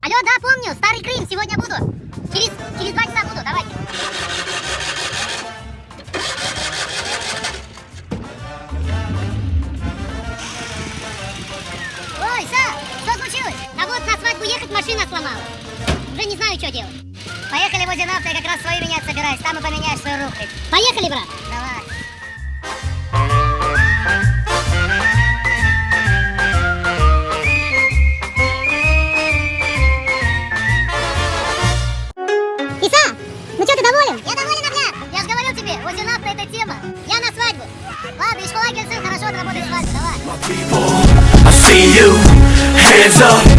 Алло, да, помню, Старый Крым, сегодня буду. Через 2 часа буду, давайте. Ой, что случилось? А вот на свадьбу ехать машина сломалась. Уже не знаю, что делать. Поехали возле нафты, я как раз свою менять собираюсь. Там и поменяешь свою рухлядь. Поехали, брат. Давай. Иса, ну что, ты доволен? Я доволен, Огняк. Я же говорил тебе, возле нафты эта тема. Я на свадьбу. Ладно, Ишхулагер сын хорошо отработает свадьбу, давай. I see you, hands up.